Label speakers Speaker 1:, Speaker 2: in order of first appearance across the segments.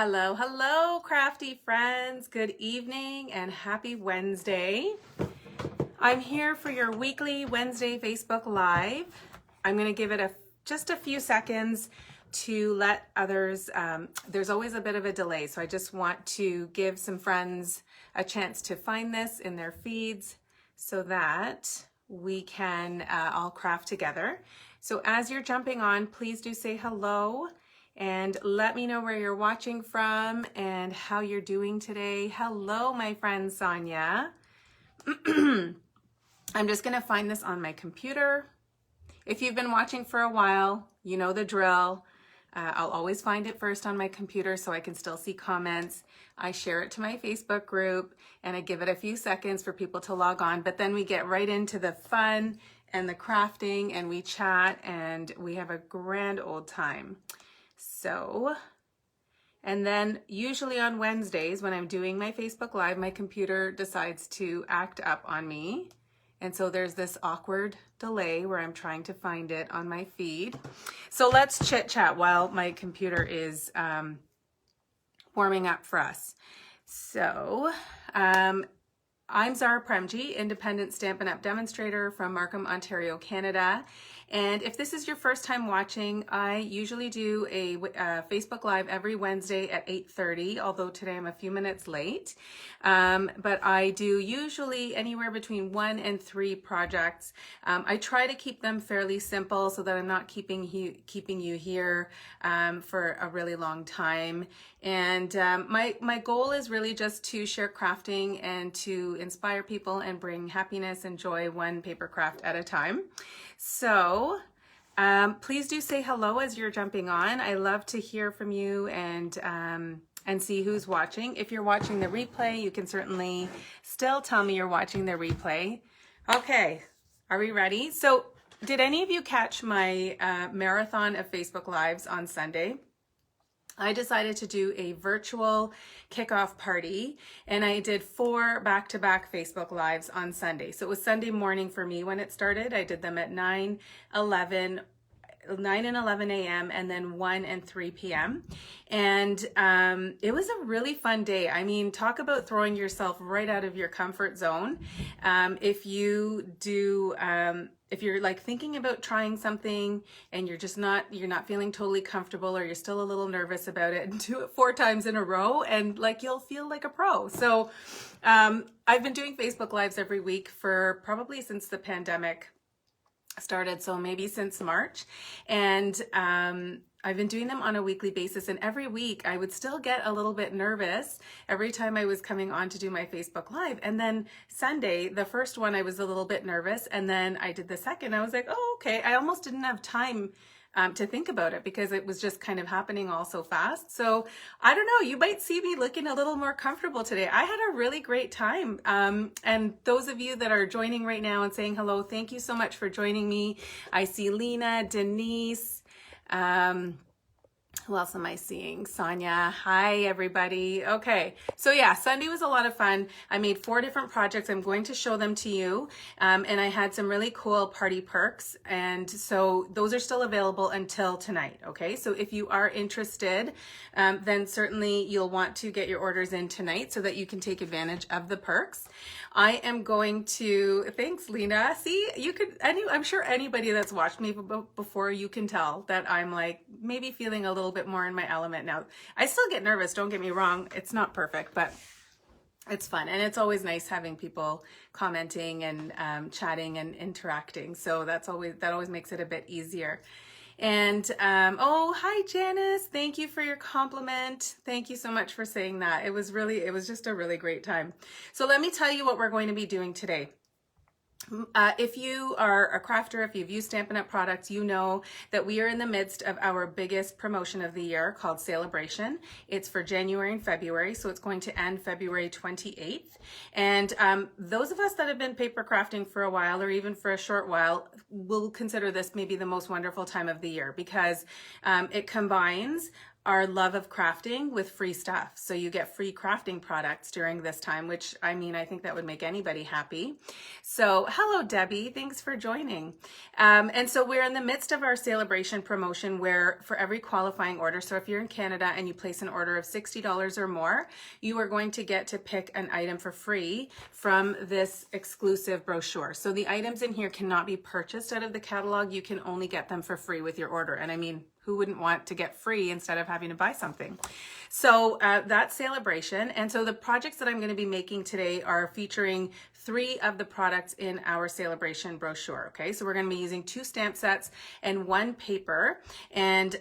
Speaker 1: Hello, hello, crafty friends. Good evening and happy Wednesday. I'm here for your weekly Wednesday Facebook Live. I'm going to give it just a few seconds to let others, there's always a bit of a delay, so I just want to give some friends a chance to find this in their feeds so that we can all craft together. So as you're jumping on, please do say hello. And let me know where you're watching from and how you're doing today. Hello, my friend Sonia. I'm just gonna find this on my computer. If you've been watching for a while, you know the drill. I'll always find it first on my computer so I can still see comments. I share it to my Facebook group and I give it a few seconds for people to log on, but then we get right into the fun and the crafting and we chat and we have a grand old time. So, and then usually on Wednesdays when I'm doing my Facebook Live, my computer decides to act up on me. And so there's this awkward delay where I'm trying to find it on my feed. So let's chit chat while my computer is warming up for us. So, I'm Zara Premji, independent Stampin' Up! Demonstrator from Markham, Ontario, Canada. And if this is your first time watching, I usually do a Facebook Live every Wednesday at 8:30, although today I'm a few minutes late. But I do usually anywhere between 1 and 3 projects. I try to keep them fairly simple so that I'm not keeping you here for a really long time. And my goal is really just to share crafting and to inspire people and bring happiness and joy one paper craft at a time. So please do say hello as you're jumping on. I love to hear from you and see who's watching. If you're watching the replay, you can certainly still tell me you're watching the replay. Okay, are we ready? So did any of you catch my marathon of Facebook Lives on Sunday? I decided to do a virtual kickoff party and I did 4 back-to-back Facebook Lives on Sunday. So it was Sunday morning for me when it started. I did them at 9 and 11 a.m. and then 1 and 3 p.m. And it was a really fun day. I mean, talk about throwing yourself right out of your comfort zone. If you're like thinking about trying something and you're not feeling totally comfortable or you're still a little nervous about it, do it 4 times in a row and like you'll feel like a pro. So I've been doing Facebook Lives every week for probably since the pandemic started, so maybe since March, and I've been doing them on a weekly basis, and every week I would still get a little bit nervous every time I was coming on to do my Facebook Live. And then Sunday, the first one, I was a little bit nervous, and then I did the second. I was like, oh, okay. I almost didn't have time to think about it because it was just kind of happening all so fast. So I don't know, you might see me looking a little more comfortable today. I had a really great time. And those of you that are joining right now and saying hello, thank you so much for joining me. I see Lena, Denise, who else am I seeing? Sonia. Hi, everybody. Okay. So yeah, Sunday was a lot of fun. I made 4 different projects. I'm going to show them to you. And I had some really cool party perks. And so those are still available until tonight. Okay. So if you are interested, then certainly you'll want to get your orders in tonight so that you can take advantage of the perks. I am going to, thanks Lena. See, I'm sure anybody that's watched me before, you can tell that I'm like maybe feeling a little bit more in my element now. I still get nervous, don't get me wrong. It's not perfect, but it's fun. And it's always nice having people commenting and chatting and interacting. So that always makes it a bit easier. And, oh, hi, Janice. Thank you for your compliment. Thank you so much for saying that. It was just a really great time. So let me tell you what we're going to be doing today. If you are a crafter, if you've used Stampin' Up! Products, you know that we are in the midst of our biggest promotion of the year called Celebration. It's for January and February, so it's going to end February 28th. And those of us that have been paper crafting for a while or even for a short while will consider this maybe the most wonderful time of the year because it combines our love of crafting with free stuff. So you get free crafting products during this time, which I mean, I think that would make anybody happy. So hello, Debbie. Thanks for joining. And so we're in the midst of our celebration promotion where for every qualifying order, so if you're in Canada and you place an order of $60 or more, you are going to get to pick an item for free from this exclusive brochure. So the items in here cannot be purchased out of the catalog. You can only get them for free with your order. And I mean, who wouldn't want to get free instead of having to buy something? So that's celebration. And so the projects that I'm going to be making today are featuring 3 of the products in our celebration brochure. Okay, so we're going to be using 2 stamp sets and 1 paper. And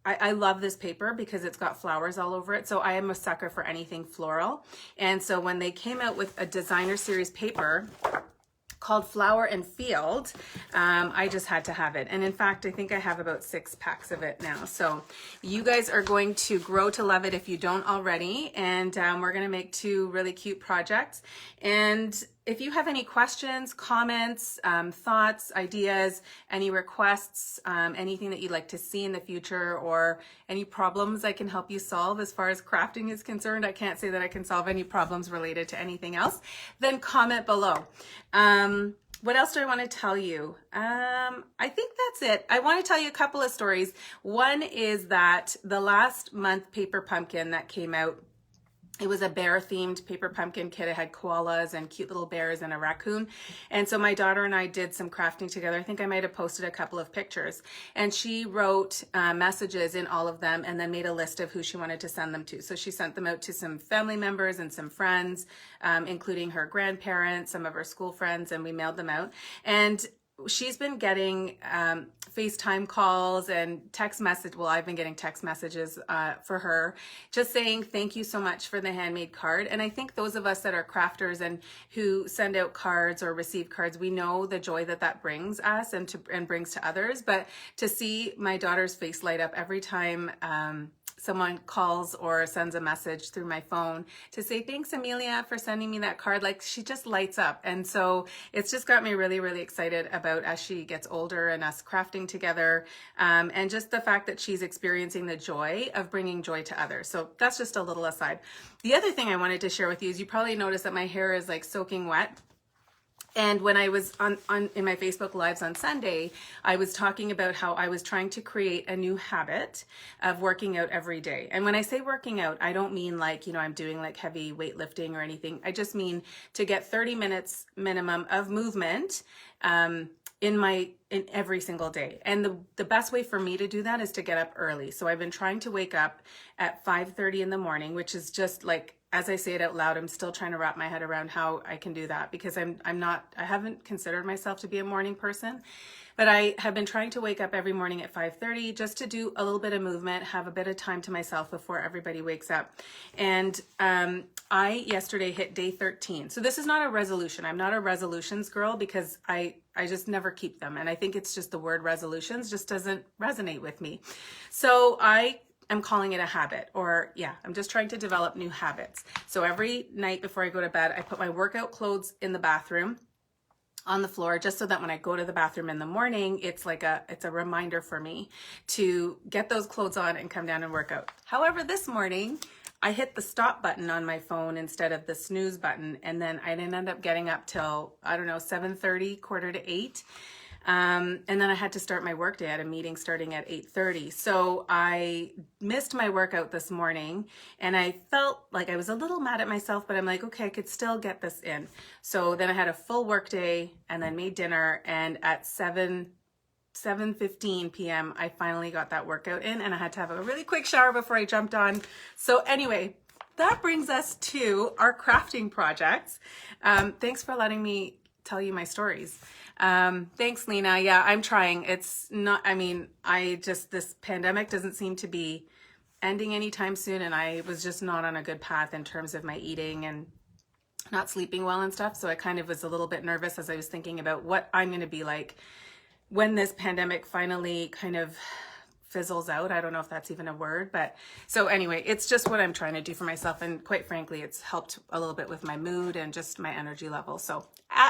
Speaker 1: I love this paper because it's got flowers all over it. So I am a sucker for anything floral. And so when they came out with a designer series paper called Flower and Field, I just had to have it. And in fact, I think I have about 6 packs of it now. So you guys are going to grow to love it if you don't already. And we're gonna make 2 really cute projects. And if you have any questions, comments, thoughts, ideas, any requests, anything that you'd like to see in the future, or any problems I can help you solve as far as crafting is concerned, I can't say that I can solve any problems related to anything else, then comment below. What else do I want to tell you? I think that's it. I want to tell you a couple of stories. One is that the last month paper pumpkin that came out, it was a bear themed paper pumpkin kit. It had koalas and cute little bears and a raccoon. And so my daughter and I did some crafting together. I think I might have posted a couple of pictures. And she wrote messages in all of them and then made a list of who she wanted to send them to. So she sent them out to some family members and some friends, including her grandparents, some of her school friends, and we mailed them out. And she's been getting FaceTime calls and text message. Well, I've been getting text messages for her just saying thank you so much for the handmade card. And I think those of us that are crafters and who send out cards or receive cards, we know the joy that that brings us and brings to others. But to see my daughter's face light up every time someone calls or sends a message through my phone to say, thanks, Amelia, for sending me that card. Like, she just lights up. And so it's just got me really, really excited about as she gets older and us crafting together. And just the fact that she's experiencing the joy of bringing joy to others. So that's just a little aside. The other thing I wanted to share with you is you probably noticed that my hair is like soaking wet. And when I was in my Facebook Lives on Sunday, I was talking about how I was trying to create a new habit of working out every day. And when I say working out, I don't mean like, you know, I'm doing like heavy weightlifting or anything. I just mean to get 30 minutes minimum of movement in every single day. And the best way for me to do that is to get up early. So I've been trying to wake up at 5:30 in the morning, which is just like, as I say it out loud, I'm still trying to wrap my head around how I can do that because I haven't considered myself to be a morning person, but I have been trying to wake up every morning at 5:30 just to do a little bit of movement, have a bit of time to myself before everybody wakes up. And I yesterday hit day 13. So this is not a resolution. I'm not a resolutions girl because I just never keep them. And I think it's just the word resolutions just doesn't resonate with me. So I'm calling it a habit, or yeah, I'm just trying to develop new habits. So every night before I go to bed, I put my workout clothes in the bathroom on the floor, just so that when I go to the bathroom in the morning, it's a reminder for me to get those clothes on and come down and work out. However, this morning, I hit the stop button on my phone instead of the snooze button. And then I didn't end up getting up till, I don't know, 7:30, 7:45. And then I had to start my work day. I had a meeting starting at 8:30. So I missed my workout this morning and I felt like I was a little mad at myself, but I'm like, okay, I could still get this in. So then I had a full work day and then made dinner, and at 7:15 p.m. I finally got that workout in, and I had to have a really quick shower before I jumped on. So anyway, that brings us to our crafting projects. Thanks for letting me tell you my stories. Thanks, Lena. Yeah, I'm trying. It's not, I mean, this pandemic doesn't seem to be ending anytime soon. And I was just not on a good path in terms of my eating and not sleeping well and stuff. So I kind of was a little bit nervous as I was thinking about what I'm going to be like when this pandemic finally kind of fizzles out. I don't know if that's even a word, but so anyway, it's just what I'm trying to do for myself. And quite frankly, it's helped a little bit with my mood and just my energy level. So,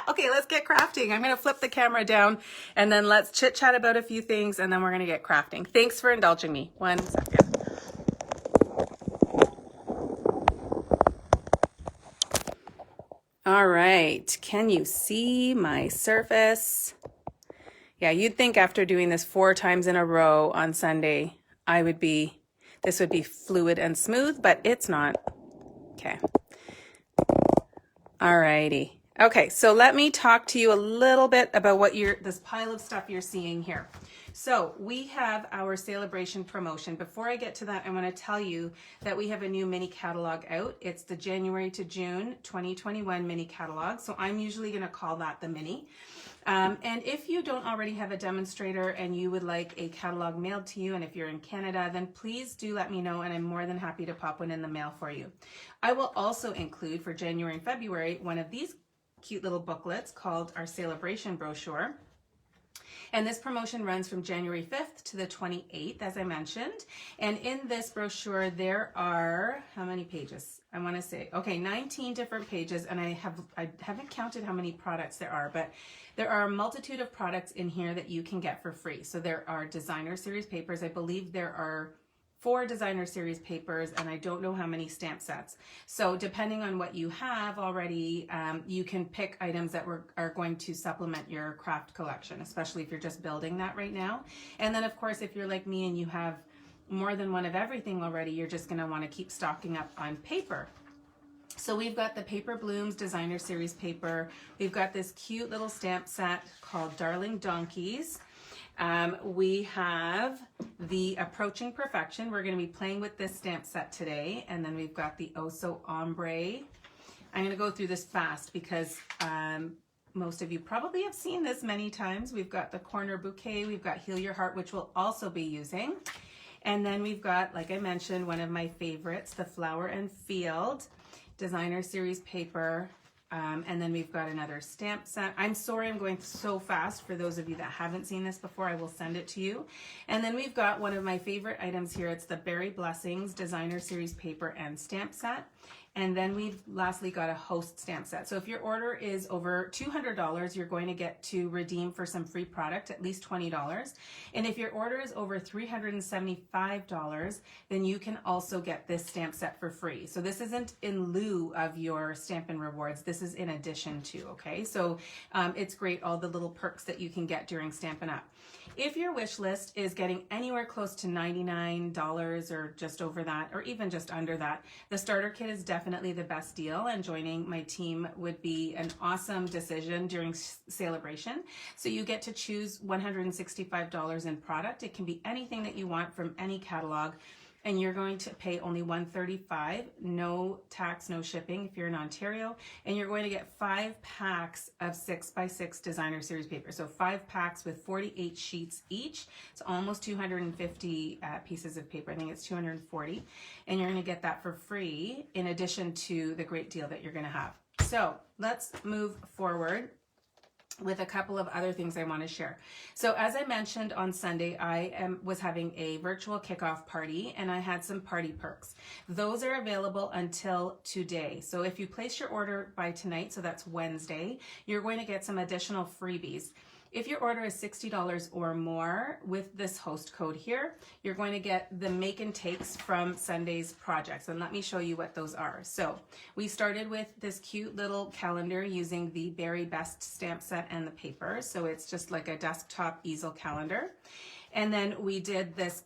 Speaker 1: okay, let's get crafting. I'm going to flip the camera down and then let's chit chat about a few things and then we're going to get crafting. Thanks for indulging me. 1 second. All right. Can you see my surface? Yeah, you'd think after doing this 4 times in a row on Sunday, this would be fluid and smooth, but it's not. Okay. All righty. Okay, so let me talk to you a little bit about what this pile of stuff you're seeing here. So we have our celebration promotion. Before I get to that, I want to tell you that we have a new mini catalog out. It's the January to June 2021 mini catalog. So I'm usually going to call that the mini. And if you don't already have a demonstrator and you would like a catalog mailed to you, and if you're in Canada, then please do let me know and I'm more than happy to pop one in the mail for you. I will also include for January and February one of these cute little booklets called our celebration brochure. And this promotion runs from January 5th to the 28th, as I mentioned. And in this brochure, there are, how many pages? I want to say, okay, 19 different pages. And I haven't counted how many products there are, but there are a multitude of products in here that you can get for free. So there are designer series papers. I believe there are 4 designer series papers, and I don't know how many stamp sets. So depending on what you have already, you can pick items that are going to supplement your craft collection, especially if you're just building that right now. And then of course, if you're like me and you have more than one of everything already, you're just gonna wanna keep stocking up on paper. So we've got the Paper Blooms designer series paper. We've got this cute little stamp set called Darling Donkeys. We have the Approaching Perfection. We're going to be playing with this stamp set today. And then we've got the Oh So Ombre. I'm going to go through this fast because most of you probably have seen this many times. We've got the Corner Bouquet. We've got Heal Your Heart, which we'll also be using. And then we've got, like I mentioned, one of my favorites, the Flower and Field designer series paper. And then we've got another stamp set. I'm sorry I'm going so fast. For those of you that haven't seen this before, I will send it to you. And then we've got one of my favorite items here. It's the Berry Blessings designer series paper and stamp set. And then we've lastly got a host stamp set. So if your order is over $200, you're going to get to redeem for some free product, at least $20. And if your order is over $375, then you can also get this stamp set for free. So this isn't in lieu of your Stampin' Rewards. This is in addition to, okay? So it's great, all the little perks that you can get during Stampin' Up. If your wish list is getting anywhere close to $99 or just over that, or even just under that, the starter kit is definitely the best deal, and joining my team would be an awesome decision during celebration. So you get to choose $165 in product. It can be anything that you want from any catalog, and you're going to pay only $135, no tax, no shipping if you're in Ontario, and you're going to get 5 packs of 6x6 designer series paper. So 5 packs with 48 sheets each. It's almost 250 pieces of paper. I think it's 240, and you're going to get that for free in addition to the great deal that you're going to have. So let's move forward with a couple of other things I want to share. So as I mentioned on Sunday, I was having a virtual kickoff party, and I had some party perks. Those are available until today. So if you place your order by tonight, so that's Wednesday, you're going to get some additional freebies. If your order is $60 or more with this host code here, you're going to get the make and takes from Sunday's projects. And let me show you what those are. So we started with this cute little calendar using the Berry Best stamp set and the paper. So it's just like a desktop easel calendar. And then we did this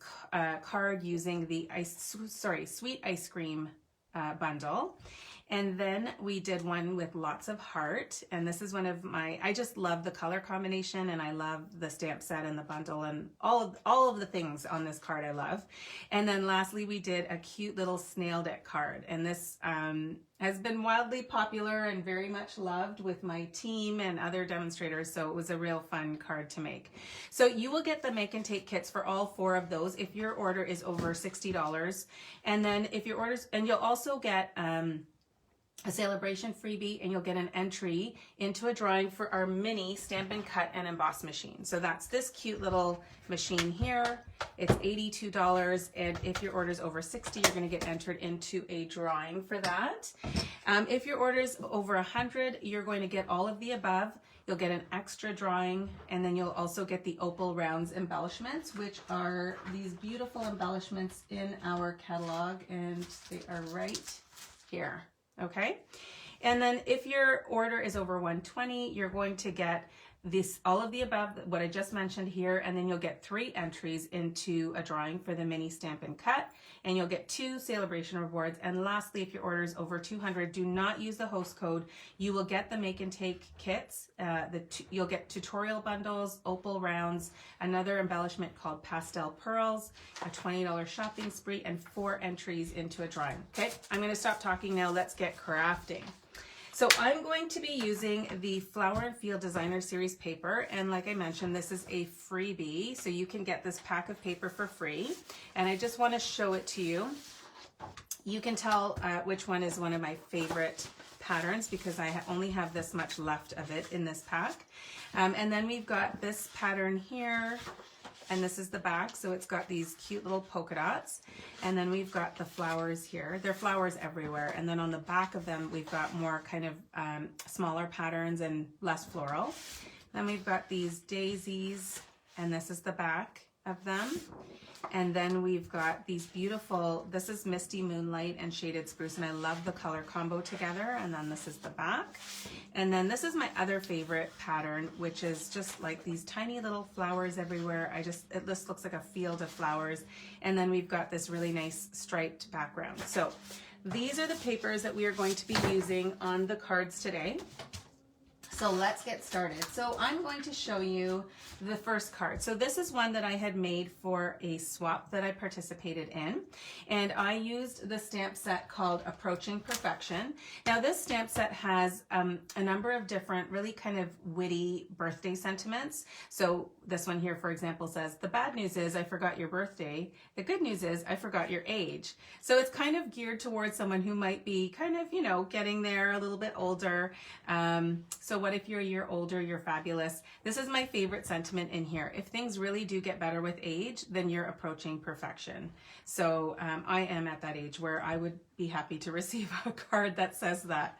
Speaker 1: card using the Sweet Ice Cream bundle. And then we did one with lots of heart, and this is one of my, I just love the color combination, and I love the stamp set and the bundle and all of the things on this card I love. And then lastly, we did a cute little snailed it card, and this has been wildly popular and very much loved with my team and other demonstrators, so it was a real fun card to make. So you will get the make and take kits for all 4 of those if your order is over $60. And then if your orders, and you'll also get a celebration freebie, and you'll get an entry into a drawing for our mini Stampin' Cut and Emboss machine. So that's this cute little machine here. It's $82, and if your order is over $60, you're going to get entered into a drawing for that. If your order is over $100, you're going to get all of the above. You'll get an extra drawing, and then you'll also get the Opal Rounds embellishments, which are these beautiful embellishments in our catalog, and they are right here. Okay, and then if your order is over $120, you're going to get this, all of the above, what I just mentioned here, and then you'll get 3 entries into a drawing for the mini Stampin' Cut, and you'll get 2 celebration rewards. And lastly, if your order is over $200, do not use the host code. You will get the make and take kits. You'll get tutorial bundles, Opal Rounds, another embellishment called Pastel Pearls, a $20 shopping spree, and 4 entries into a drawing. Okay, I'm going to stop talking now. Let's get crafting. So I'm going to be using the Flower and Field Designer Series paper, and like I mentioned, this is a freebie, so you can get this pack of paper for free, and I just want to show it to you. You can tell which one is one of my favorite patterns because I only have this much left of it in this pack. And then we've got this pattern here, and this is the back, so it's got these cute little polka dots. And then we've got the flowers here. There are flowers everywhere. And then on the back of them, we've got more kind of smaller patterns and less floral. Then we've got these daisies, and this is the back of them. And then we've got these beautiful, this is Misty Moonlight and Shaded Spruce, and I love the color combo together. And then this is the back. And then this is my other favorite pattern, which is just like these tiny little flowers everywhere. It just looks like a field of flowers. And then we've got this really nice striped background. So these are the papers that we are going to be using on the cards today. So let's get started. So I'm going to show you the first card. So this is one that I had made for a swap that I participated in. And I used the stamp set called Approaching Perfection. Now this stamp set has a number of different really kind of witty birthday sentiments. So this one here, for example, says, the bad news is I forgot your birthday. The good news is I forgot your age. So it's kind of geared towards someone who might be kind of, you know, getting there a little bit older. So what if you're a year older, you're fabulous. This is my favorite sentiment in here. If things really do get better with age, then you're approaching perfection. So I am at that age where I would be happy to receive a card that says that.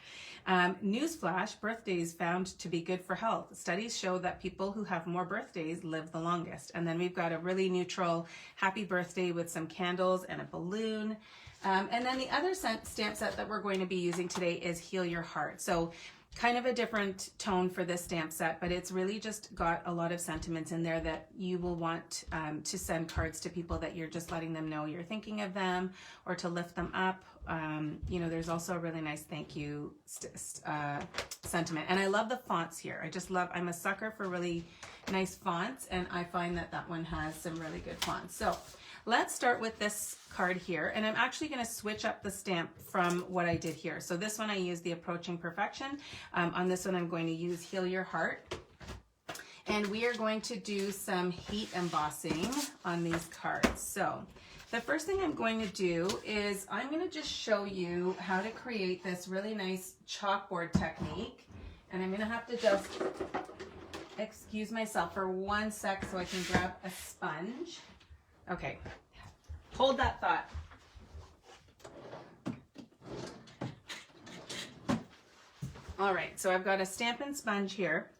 Speaker 1: Newsflash, birthdays found to be good for health. Studies show that people who have more birthdays live the longest. And then we've got a really neutral happy birthday with some candles and a balloon. And then the other stamp set that we're going to be using today is Heal Your Heart. So kind of a different tone for this stamp set, but it's really just got a lot of sentiments in there that you will want to send cards to people that you're just letting them know you're thinking of them or to lift them up. You know, there's also a really nice thank you sentiment. And I love the fonts here. I'm a sucker for really nice fonts, and I find that that one has some really good fonts. So let's start with this card here, and I'm actually going to switch up the stamp from what I did here. So this one I used the Approaching Perfection. On this one I'm going to use Heal Your Heart. And we are going to do some heat embossing on these cards. So the first thing I'm going to do is I'm going to just show you how to create this really nice chalkboard technique. And I'm going to have to just excuse myself for 1 sec so I can grab a sponge. Okay, hold that thought. All right, so I've got a Stampin' sponge here.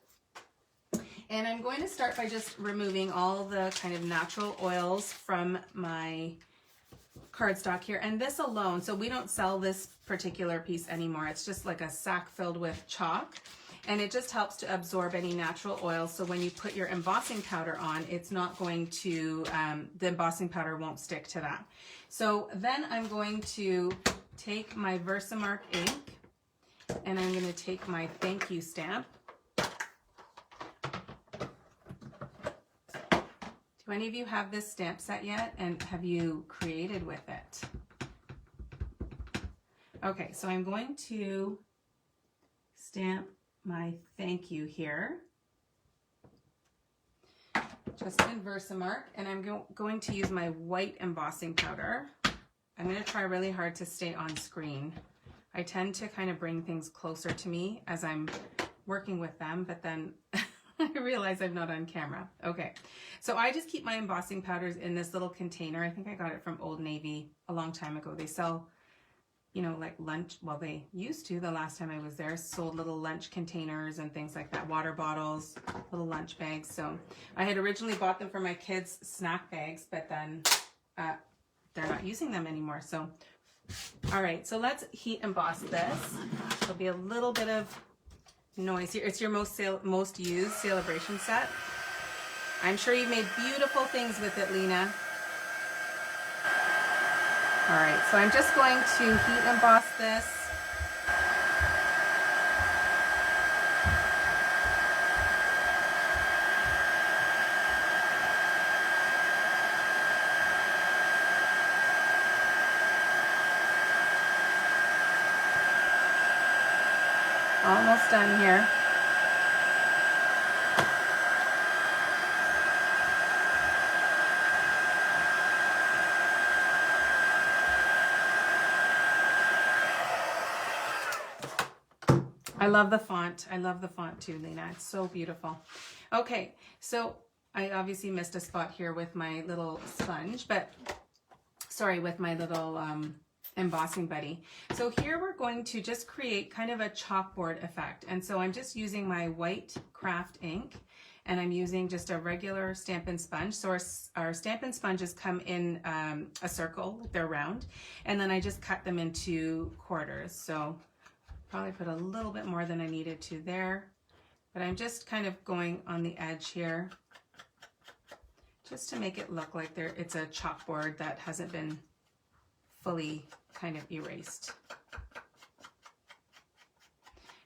Speaker 1: And I'm going to start by just removing all the kind of natural oils from my cardstock here. And this alone, so we don't sell this particular piece anymore. It's just like a sack filled with chalk. And it just helps to absorb any natural oils. So when you put your embossing powder on, it's not going to, the embossing powder won't stick to that. So then I'm going to take my Versamark ink and I'm going to take my thank you stamp. Do any of you have this stamp set yet, and have you created with it? Okay, so I'm going to stamp my thank you here, just in Versamark, and I'm going to use my white embossing powder. I'm going to try really hard to stay on screen. I tend to kind of bring things closer to me as I'm working with them, but then I realize I'm not on camera. Okay, so I just keep my embossing powders in this little container. I think I got it from Old Navy a long time ago. They sell, you know, like lunch, well, they used to, the last time I was there, sold little lunch containers and things like that, water bottles, little lunch bags. So I had originally bought them for my kids' snack bags, but then they're not using them anymore. So, all right, so let's heat emboss this. There'll be a little bit of noise here. It's your most used celebration set. I'm sure you've made beautiful things with it, Lena. All right, so I'm just going to heat emboss this. Almost done here. I love the font. I love the font too, Lena. It's so beautiful. Okay, so I obviously missed a spot here with my little sponge, but sorry, with my little embossing buddy. So here we're going to just create kind of a chalkboard effect. And so I'm just using my white craft ink, and I'm using just a regular Stampin' Sponge. So our Stampin' Sponges come in a circle, they're round, and then I just cut them into quarters. So probably put a little bit more than I needed to there, but I'm just kind of going on the edge here just to make it look like it's a chalkboard that hasn't been fully kind of erased.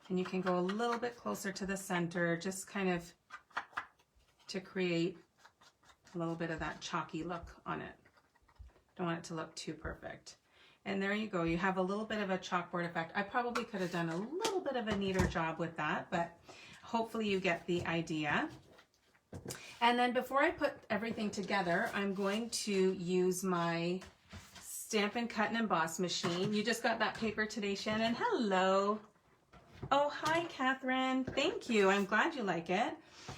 Speaker 1: And you can go a little bit closer to the center, just kind of to create a little bit of that chalky look on it. Don't want it to look too perfect. And there you go. You have a little bit of a chalkboard effect. I probably could have done a little bit of a neater job with that, but hopefully you get the idea. And then before I put everything together, I'm going to use my Stampin' Cut and Emboss machine. You just got that paper today, Shannon. Hello. Oh, hi, Catherine. Thank you. I'm glad you like it.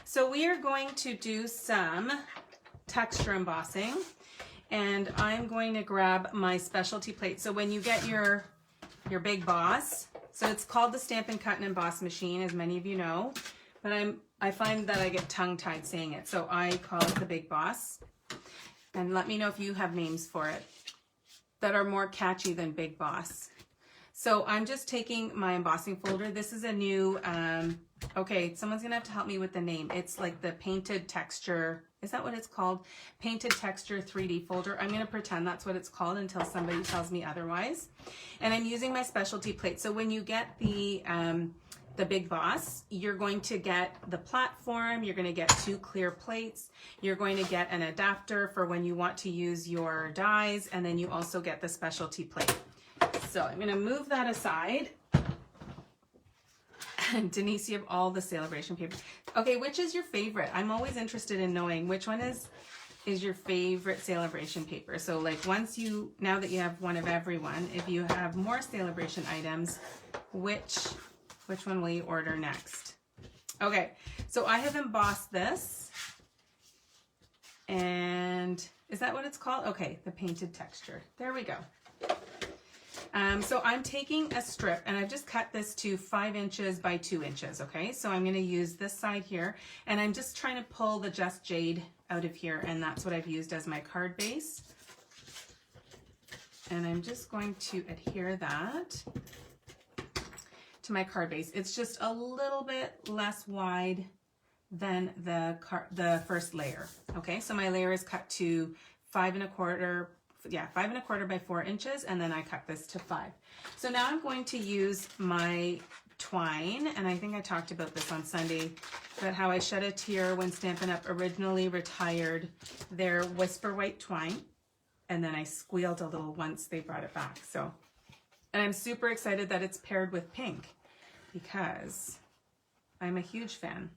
Speaker 1: So we are going to do some texture embossing. And I'm going to grab my specialty plate. So when you get your Big Boss, so it's called the Stampin' Cut and Emboss machine, as many of you know, but I find that I get tongue-tied saying it, so I call it the Big Boss. And let me know if you have names for it that are more catchy than Big Boss. So I'm just taking my embossing folder. This is a new, okay, someone's gonna have to help me with the name. It's like the painted texture. Is that what it's called? Painted texture 3D folder. I'm gonna pretend that's what it's called until somebody tells me otherwise. And I'm using my specialty plate. So when you get the Big Boss, you're going to get the platform, you're gonna get 2 clear plates, you're going to get an adapter for when you want to use your dies, and then you also get the specialty plate. So I'm gonna move that aside. Denise, you have all the celebration paper. Okay, which is your favorite? I'm always interested in knowing which one is your favorite celebration paper. So like now that you have one of everyone, if you have more celebration items, which one will you order next? Okay, so I have embossed this. And is that what it's called? Okay, the painted texture. There we go. So I'm taking a strip and I've just cut this to 5 inches by 2 inches, okay? So I'm gonna use this side here and I'm just trying to pull the Just Jade out of here, and that's what I've used as my card base. And I'm just going to adhere that to my card base. It's just a little bit less wide than the first layer, okay? So my layer is cut to 5 1/4 by 4 inches, and then I cut this to 5. So now I'm going to use my twine, and I think I talked about this on Sunday, but how I shed a tear when Stampin' Up! Originally retired their Whisper White twine, and then I squealed a little once they brought it back. So, and I'm super excited that it's paired with pink because I'm a huge fan.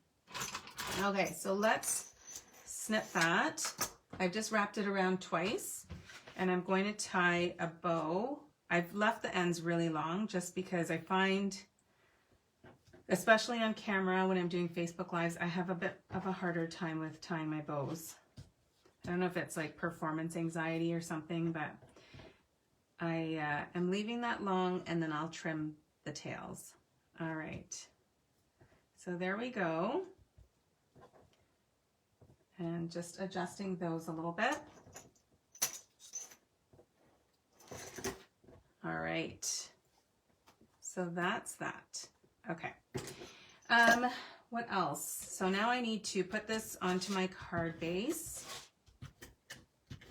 Speaker 1: Okay, so let's snip that. I've just wrapped it around twice. And I'm going to tie a bow I've left the ends really long just because I find, especially on camera when I'm doing Facebook Lives, I have a bit of a harder time with tying my bows. I don't know if it's like performance anxiety or something, but I am leaving that long, and then I'll trim the tails. All right. So there we go. And just adjusting those a little bit. All right. So that's that. Okay. What else? So now I need to put this onto my card base.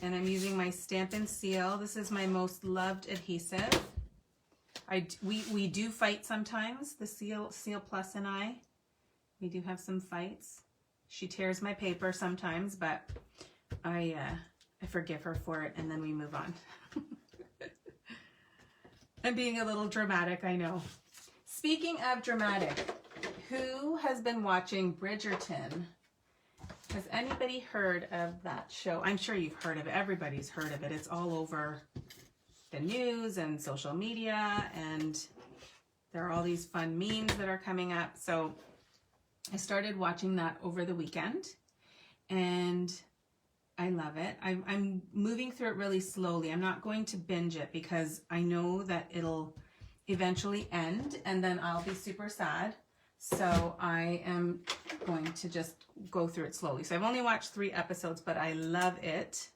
Speaker 1: And I'm using my Stampin' Seal. This is my most loved adhesive. We do fight sometimes, the Seal Plus and I. We do have some fights. She tears my paper sometimes, but I forgive her for it, and then we move on. I'm being a little dramatic, I know. Speaking of dramatic, who has been watching Bridgerton? Has anybody heard of that show? I'm sure you've heard of it. Everybody's heard of it. It's all over the news and social media, and there are all these fun memes that are coming up. So I started watching that over the weekend, and I love it. I'm moving through it really slowly. I'm not going to binge it because I know that it'll eventually end, and then I'll be super sad. So I am going to just go through it slowly. So I've only watched 3 episodes, but I love it.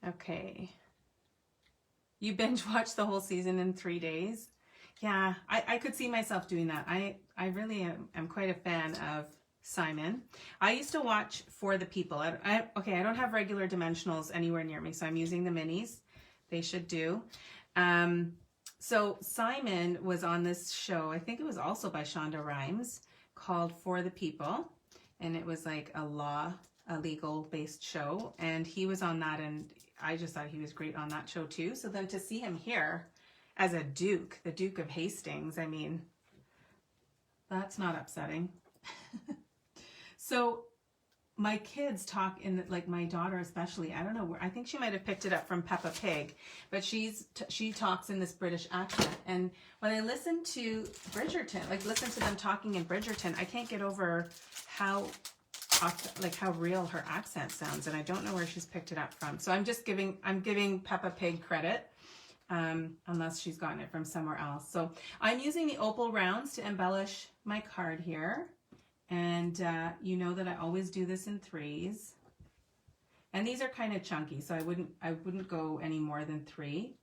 Speaker 1: Okay. You binge watch the whole season in 3 days? Yeah, I could see myself doing that. I really am quite a fan of Simon. I used to watch For the People. Okay, I don't have regular dimensionals anywhere near me, so I'm using the minis. They should do. So Simon was on this show, I think it was also by Shonda Rhimes, called For the People. And it was like a legal-based show. And he was on that, and I just thought he was great on that show too. So then to see him here as a Duke, the Duke of Hastings, I mean, that's not upsetting. So my kids talk in, like my daughter especially, I don't know where, I think she might have picked it up from Peppa Pig, but she talks in this British accent. And when I listen to Bridgerton, like listen to them talking in Bridgerton, I can't get over how real her accent sounds, and I don't know where she's picked it up from. So I'm giving Peppa Pig credit, unless she's gotten it from somewhere else. So I'm using the opal rounds to embellish my card here. And you know that I always do this in 3s. And these are kind of chunky, so I wouldn't go any more than 3.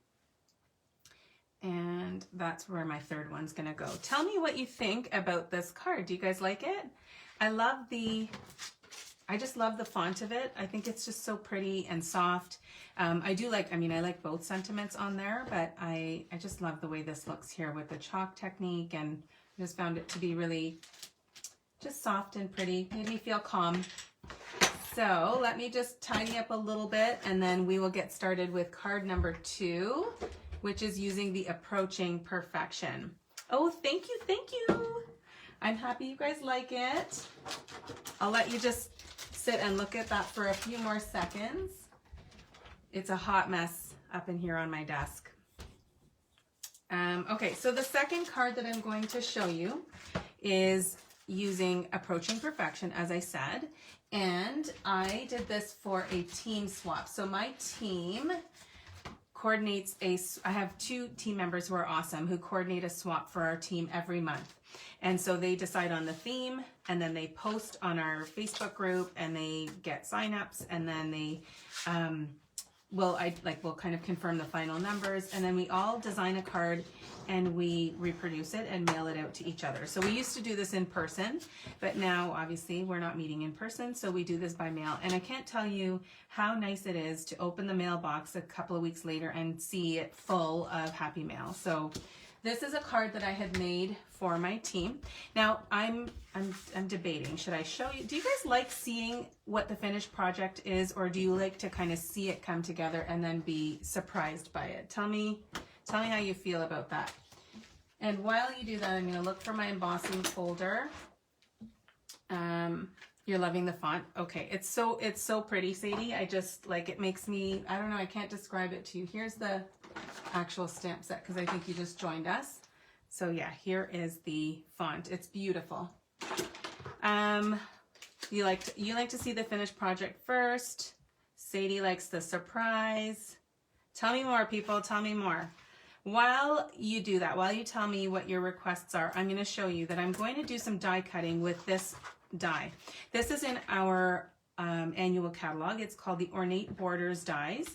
Speaker 1: And that's where my 3rd one's gonna go. Tell me what you think about this card. Do you guys like it? I just love the font of it. I think it's just so pretty and soft. I like both sentiments on there, but I just love the way this looks here with the chalk technique, and I just found it to be really just soft and pretty. Made me feel calm. So let me just tidy up a little bit, and then we will get started with card number 2, which is using the Approaching Perfection. Oh, thank you, thank you. I'm happy you guys like it. I'll let you just sit and look at that for a few more seconds. It's a hot mess up in here on my desk. Okay, so the second card that I'm going to show you is using Approaching Perfection, as I said, and I did this for a team swap. So my team coordinates I have 2 team members who are awesome, who coordinate a swap for our team every month. And so they decide on the theme, and then they post on our Facebook group, and they get signups, and then they we'll kind of confirm the final numbers, and then we all design a card and we reproduce it and mail it out to each other. So we used to do this in person, but now obviously we're not meeting in person, so we do this by mail. And I can't tell you how nice it is to open the mailbox a couple of weeks later and see it full of happy mail. So this is a card that I had made for my team. Now I'm debating, should I show you? Do you guys like seeing what the finished project is, or do you like to kind of see it come together and then be surprised by it? Tell me how you feel about that. And while you do that, I'm going to look for my embossing folder. You're loving the font. Okay, it's so pretty, Sadie. I just like, it makes me, I don't know, I can't describe it to you. Here's the actual stamp set because I think you just joined us. So yeah, here is the font. It's beautiful. You like to see the finished project first. Sadie likes the surprise. Tell me more, people. Tell me more. While you do that, while you tell me what your requests are, I'm going to show you that I'm going to do some die cutting with this die. This is in our annual catalog. It's called the Ornate Borders dies.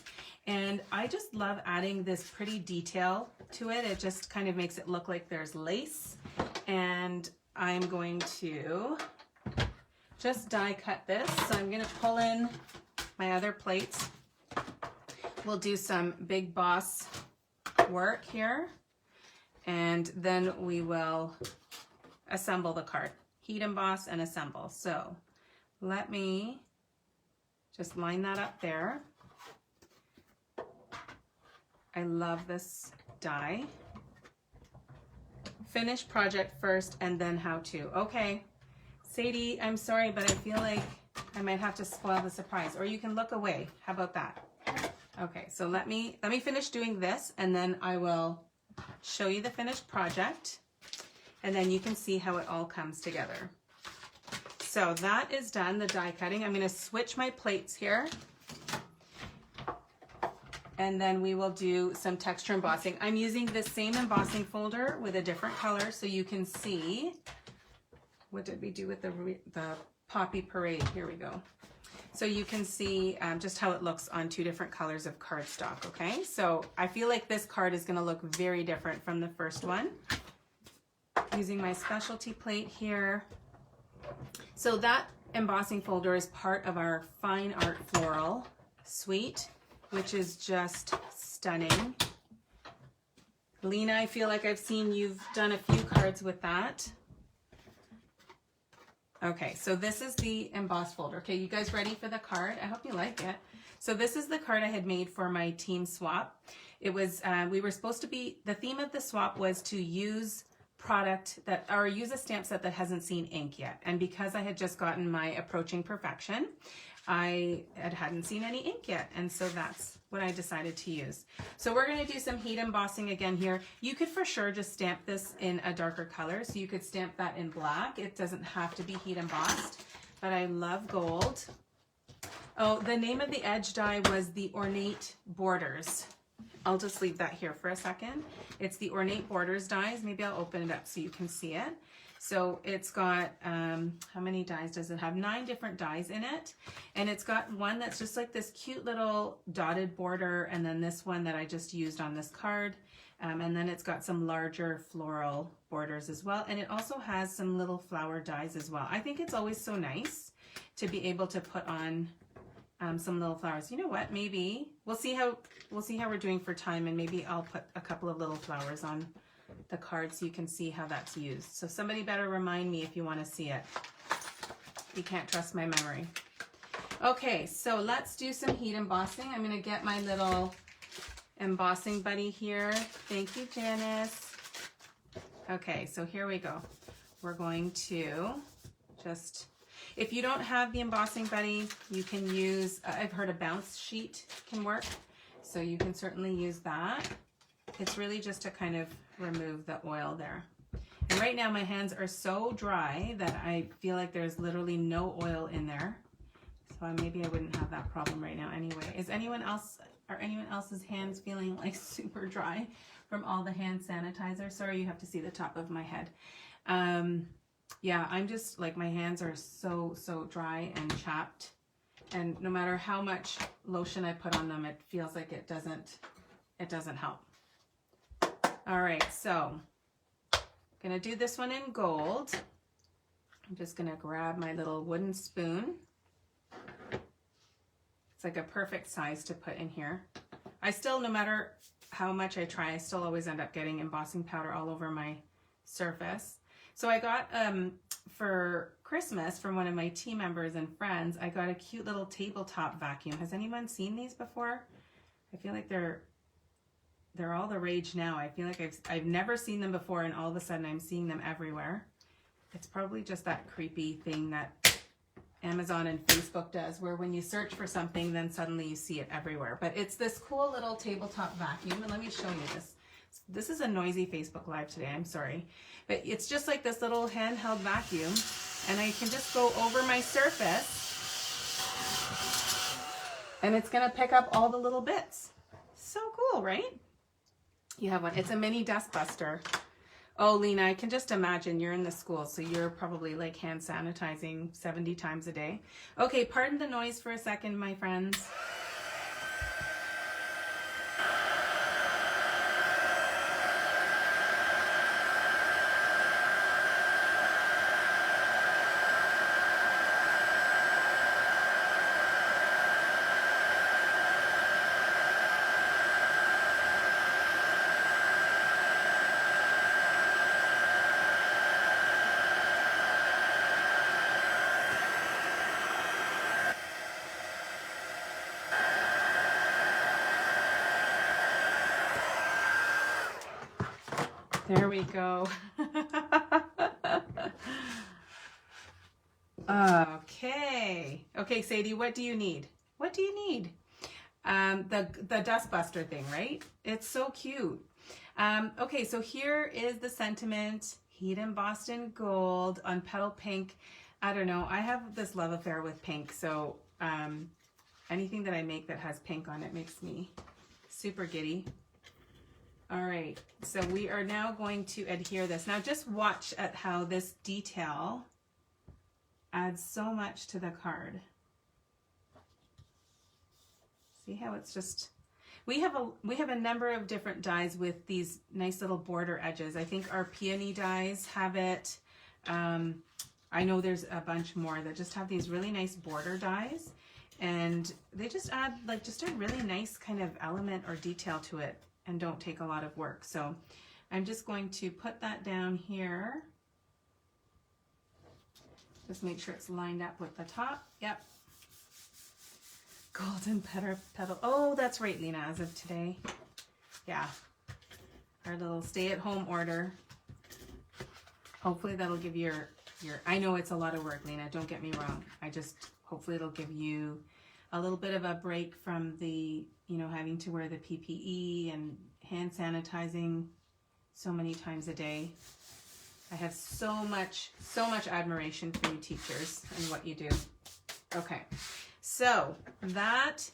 Speaker 1: And I just love adding this pretty detail to it. It just kind of makes it look like there's lace. And I'm going to just die cut this. So I'm going to pull in my other plates. We'll do some Big Boss work here. And then we will assemble the card. Heat emboss and assemble. So let me just line that up there. I love this die. Finish project first and then how to. Okay, Sadie, I'm sorry, but I feel like I might have to spoil the surprise, or you can look away. How about that? Okay, so let me finish doing this and then I will show you the finished project and then you can see how it all comes together. So that is done, the die cutting. I'm going to switch my plates here. And then we will do some texture embossing. I'm using the same embossing folder with a different color so you can see. What did we do with the Poppy Parade? Here we go. So you can see just how it looks on two different colors of cardstock, okay? So I feel like this card is gonna look very different from the first one. Using my specialty plate here. So that embossing folder is part of our Fine Art Floral suite, which is just stunning. Lena, I feel like I've seen you've done a few cards with that. Okay, so this is the embossed folder. Okay, you guys ready for the card? I hope you like it. So this is the card I had made for my team swap. It was, we were supposed to be, the theme of the swap was to use product that, or use a stamp set that hasn't seen ink yet. And because I had just gotten my Approaching Perfection, I hadn't seen any ink yet, and so that's what I decided to use. So we're going to do some heat embossing again here. You could for sure just stamp this in a darker color, so you could stamp that in black. It doesn't have to be heat embossed, but I love gold. Oh, the name of the edge die was the Ornate Borders. I'll just leave that here for a second. It's the Ornate Borders dies. Maybe I'll open it up so you can see it. So it's got, how many dies does it have? 9 different dies in it. And it's got one that's just like this cute little dotted border, and then this one that I just used on this card. And then it's got some larger floral borders as well. And it also has some little flower dies as well. I think it's always so nice to be able to put on some little flowers. You know what? Maybe we'll see how we're doing for time, and maybe I'll put a couple of little flowers on the card so you can see how that's used. So somebody better remind me if you want to see it. You can't trust my memory. Okay, so let's do some heat embossing. I'm going to get my little embossing buddy here. Thank you, Janice. Okay, so here we go. We're going to just, if you don't have the embossing buddy, you can use, I've heard a bounce sheet can work, so you can certainly use that. It's really just to kind of remove the oil there. And right now my hands are so dry that I feel like there's literally no oil in there. So maybe I wouldn't have that problem right now anyway. Is anyone else, are anyone else's hands feeling like super dry from all the hand sanitizer? Sorry, you have to see the top of my head. Yeah, I'm just like, my hands are so dry and chapped. And no matter how much lotion I put on them, it feels like it doesn't help. All right, so I'm gonna do this one in gold. I'm just gonna grab my little wooden spoon. It's like a perfect size to put in here. I still, no matter how much I try, I still always end up getting embossing powder all over my surface. So I got, for Christmas, from one of my team members and friends, I got a cute little tabletop vacuum. Has anyone seen these before? I feel like they're all the rage now. I feel like I've never seen them before, and all of a sudden I'm seeing them everywhere. It's probably just that creepy thing that Amazon and Facebook does, where when you search for something, then suddenly you see it everywhere. But it's this cool little tabletop vacuum, and let me show you this. This is a noisy Facebook Live today, I'm sorry. But it's just like this little handheld vacuum, and I can just go over my surface, and it's gonna pick up all the little bits. So cool, right? You have one, it's a mini dust buster. Oh, Lena, I can just imagine you're in the school, so you're probably like hand sanitizing 70 times a day. Okay, pardon the noise for a second, my friends. There we go. Okay, Sadie, what do you need? What do you need? The dust buster thing, right? It's so cute. Okay, so here is the sentiment. Heat embossed in gold on petal pink. I don't know. I have this love affair with pink, so anything that I make that has pink on it makes me super giddy. All right, so we are now going to adhere this. Now just watch at how this detail adds so much to the card. See how it's just, we have a number of different dies with these nice little border edges. I think our peony dies have it. I know there's a bunch more that just have these really nice border dies, and they just add like just a really nice kind of element or detail to it and don't take a lot of work. So I'm just going to put that down here. Just make sure it's lined up with the top. Yep. Golden petal. Oh, that's right, Lena, as of today. Yeah. Our little stay-at-home order. Hopefully that'll give your, I know it's a lot of work, Lena, don't get me wrong. Hopefully it'll give you a little bit of a break from the, having to wear the PPE and hand sanitizing so many times a day. I have so much admiration for you teachers and what you do. Okay, so that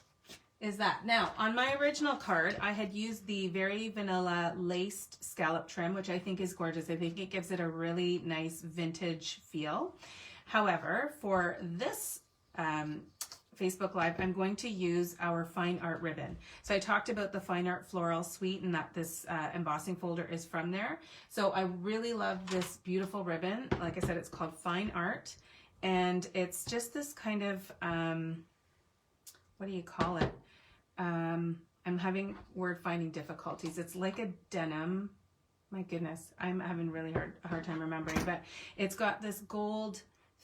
Speaker 1: is that. Now, on my original card, I had used the very vanilla laced scallop trim, which I think is gorgeous. I think it gives it a really nice vintage feel. However, for this Facebook Live, I'm going to use our fine art ribbon. So I talked about the fine art floral suite and that this embossing folder is from there. So I really love this beautiful ribbon. Like I said, it's called Fine Art, and it's just this kind of, what do you call it? I'm having word finding difficulties. It's like a denim. My goodness, I'm having really a hard time remembering, but it's got this gold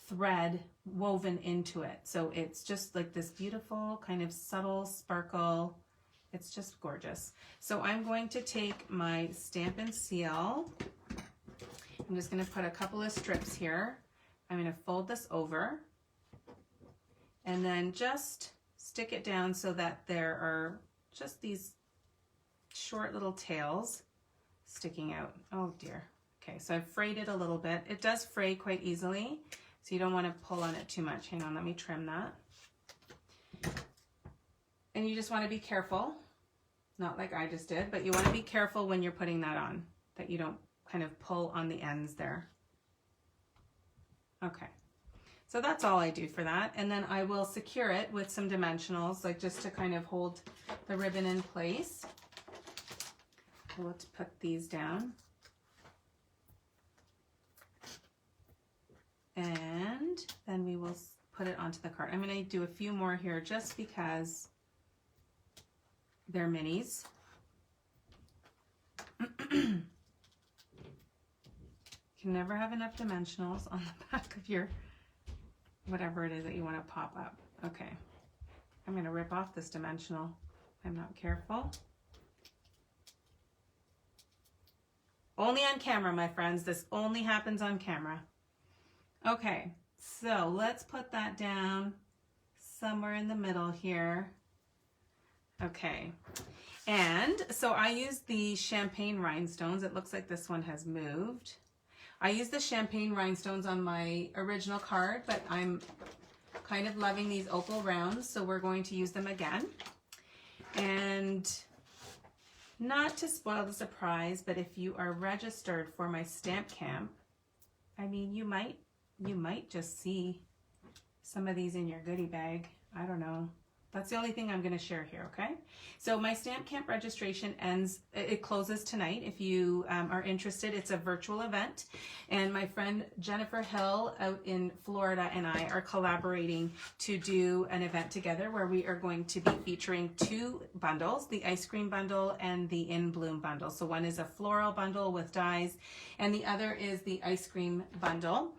Speaker 1: thread woven into it. So it's just like this beautiful kind of subtle sparkle. It's just gorgeous. So I'm going to take my Stamp and Seal. I'm just going to put a couple of strips here. I'm going to fold this over and then just stick it down so that there are just these short little tails sticking out. Oh dear. Okay, so I've frayed it a little bit. It does fray quite easily, so you don't want to pull on it too much. Hang on, let me trim that. And you just want to be careful, not like I just did, but you want to be careful when you're putting that on, that you don't kind of pull on the ends there. Okay, so that's all I do for that. And then I will secure it with some dimensionals, like just to kind of hold the ribbon in place. We'll put these down. And then we will put it onto the card. I'm going to do a few more here just because they're minis. You can never have enough dimensionals on the back of your whatever it is that you want to pop up. Okay, I'm going to rip off this dimensional. I'm not careful. Only on camera, my friends. This only happens on camera. Okay, So let's put that down somewhere in the middle here. Okay. And so I used the champagne rhinestones. It looks like this one has moved. I used the champagne rhinestones on my original card, but I'm kind of loving these opal rounds, so we're going to use them again. And not to spoil the surprise, but if you are registered for my stamp camp, I mean, you might just see some of these in your goodie bag. I don't know. That's the only thing I'm going to share here, okay? So my stamp camp registration it closes tonight. If you are interested, it's a virtual event. And my friend Jennifer Hill out in Florida and I are collaborating to do an event together where we are going to be featuring two bundles, the ice cream bundle and the In Bloom bundle. So one is a floral bundle with dies, and the other is the ice cream bundle,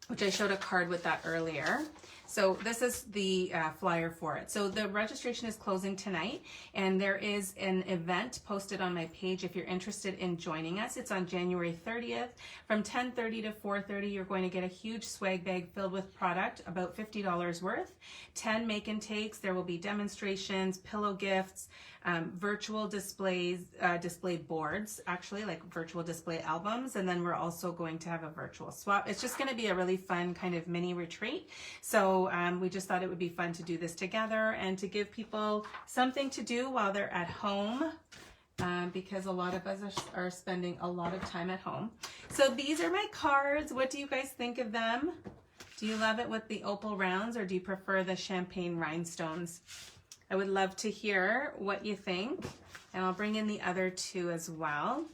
Speaker 1: which I showed a card with that earlier. So this is the flyer for it. So the registration is closing tonight, and there is an event posted on my page if you're interested in joining us. It's on January 30th. From 10:30 to 4:30, you're going to get a huge swag bag filled with product, about $50 worth, 10 make and takes. There will be demonstrations, pillow gifts, virtual displays, display boards, actually, like virtual display albums, and then we're also going to have a virtual swap. It's just going to be a really fun kind of mini retreat. So we just thought it would be fun to do this together and to give people something to do while they're at home, because a lot of us are spending a lot of time at home. So these are my cards. What do you guys think of them? Do you love it with the opal rounds, or do you prefer the champagne rhinestones? I would love to hear what you think, and I'll bring in the other two as well.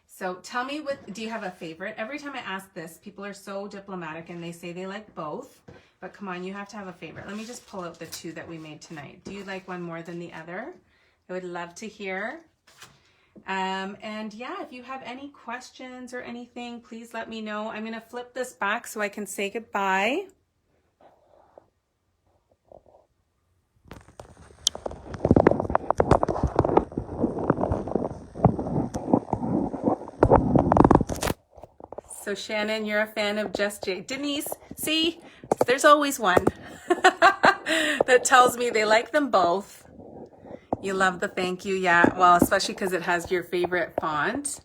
Speaker 1: So tell me, do you have a favorite? Every time I ask this, people are so diplomatic and they say they like both, but come on, you have to have a favorite. Let me just pull out the two that we made tonight. Do you like one more than the other? I would love to hear. And yeah, if you have any questions or anything, please let me know. I'm going to flip this back so I can say goodbye. So Shannon, you're a fan of Just Jay. Denise, see, there's always one that tells me they like them both. You love the thank you, yeah. Well, especially because it has your favorite font.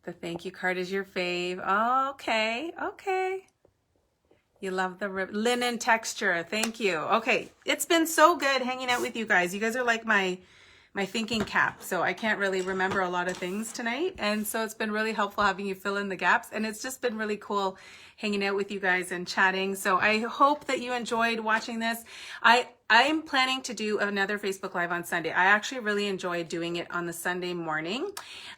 Speaker 1: The thank you card is your fave. Oh, okay, okay. You love the linen texture. Thank you. Okay, it's been so good hanging out with you guys. You guys are like my thinking cap, so I can't really remember a lot of things tonight, and so it's been really helpful having you fill in the gaps, and it's just been really cool hanging out with you guys and chatting. So I hope that you enjoyed watching this. I'm planning to do another Facebook Live on Sunday. I actually really enjoy doing it on the Sunday morning.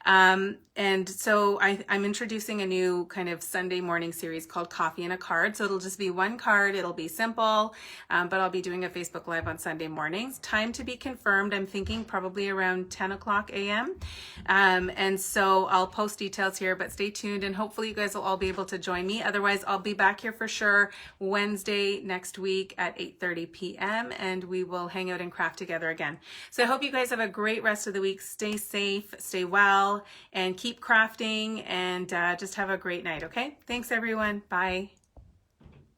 Speaker 1: And so I'm introducing a new kind of Sunday morning series called Coffee and a Card. So it'll just be one card. It'll be simple, but I'll be doing a Facebook Live on Sunday mornings. Time to be confirmed. I'm thinking probably around 10 o'clock a.m. And so I'll post details here, but stay tuned, and hopefully you guys will all be able to join me. Otherwise, I'll be back here for sure Wednesday next week at 8:30 p.m. and we will hang out and craft together again. So I hope you guys have a great rest of the week. Stay safe, stay well, and keep crafting, and just have a great night, okay? Thanks, everyone. Bye.